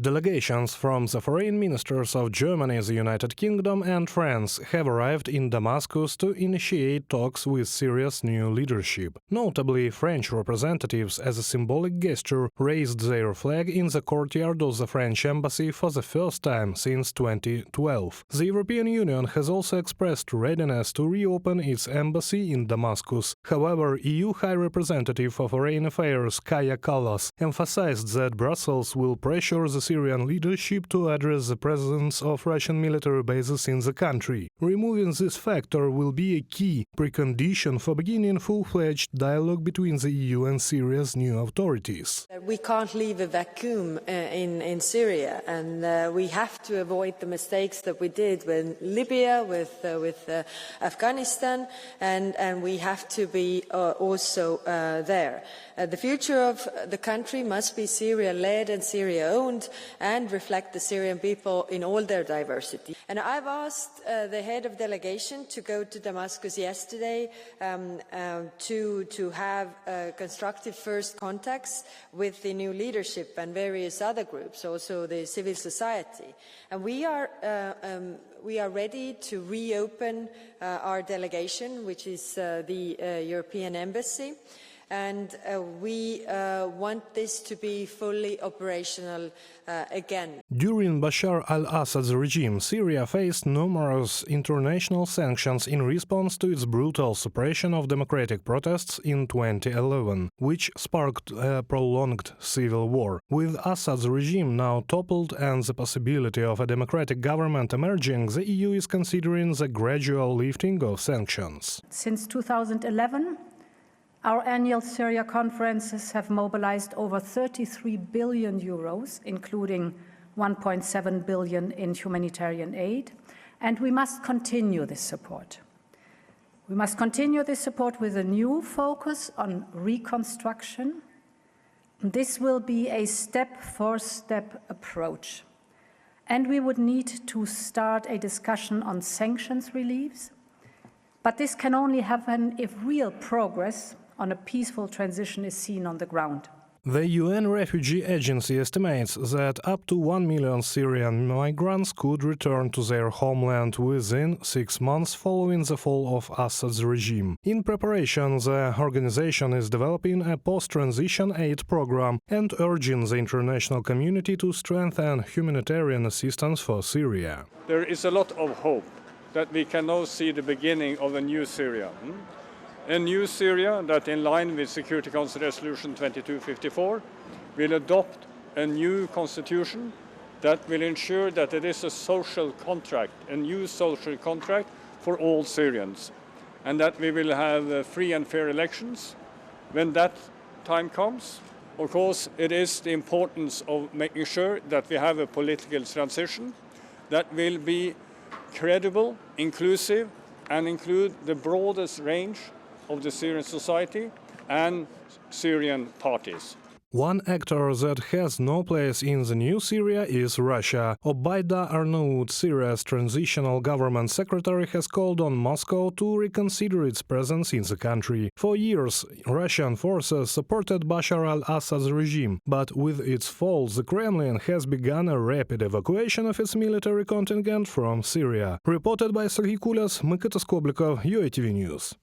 Delegations from the foreign ministers of Germany, the United Kingdom and France have arrived in Damascus to initiate talks with Syria's new leadership. Notably, French representatives, as a symbolic gesture, raised their flag in the courtyard of the French embassy for the first time since 2012. The European Union has also expressed readiness to reopen its embassy in Damascus. However, EU High Representative for Foreign Affairs Kaja Kallas emphasized that Brussels will pressure the Syrian leadership to address the presence of Russian military bases in the country. Removing this factor will be a key precondition for beginning full-fledged dialogue between the EU and Syria's new authorities. We can't leave a vacuum in Syria, and we have to avoid the mistakes that we did with Libya, with Afghanistan, and we have to be also there. The future of the country must be Syria-led and Syria-owned and reflect the Syrian people in all their diversity. And I've asked the head of delegation to go to Damascus yesterday to have constructive first contacts with the new leadership and various other groups, also the civil society. And we are ready to reopen our delegation, which is the European Embassy. And we want this to be fully operational again. During Bashar al-Assad's regime, Syria faced numerous international sanctions in response to its brutal suppression of democratic protests in 2011, which sparked a prolonged civil war. With Assad's regime now toppled and the possibility of a democratic government emerging, the EU is considering the gradual lifting of sanctions. Since 2011, our annual Syria conferences have mobilized over 33 billion euros, including 1.7 billion in humanitarian aid, and we must continue this support. We must continue this support with a new focus on reconstruction. This will be a step-for-step approach. And we would need to start a discussion on sanctions reliefs, but this can only happen if real progress on a peaceful transition is seen on the ground. The UN Refugee Agency estimates that up to 1 million Syrian migrants could return to their homeland within 6 months following the fall of Assad's regime. In preparation, the organization is developing a post-transition aid program and urging the international community to strengthen humanitarian assistance for Syria. There is a lot of hope that we can now see the beginning of a new Syria. A new Syria that, in line with Security Council Resolution 2254, will adopt a new constitution that will ensure that it is a social contract, a new social contract for all Syrians, and that we will have free and fair elections when that time comes. Of course, it is the importance of making sure that we have a political transition that will be credible, inclusive, and include the broadest range of the Syrian society and Syrian parties. One actor that has no place in the new Syria is Russia. Obaida Arnaout, Syria's transitional government secretary, has called on Moscow to reconsider its presence in the country. For years, Russian forces supported Bashar al-Assad's regime, but with its fall, the Kremlin has begun a rapid evacuation of its military contingent from Syria. Reported by Sergei Kulas, Mykotas Koblikov, UATV News.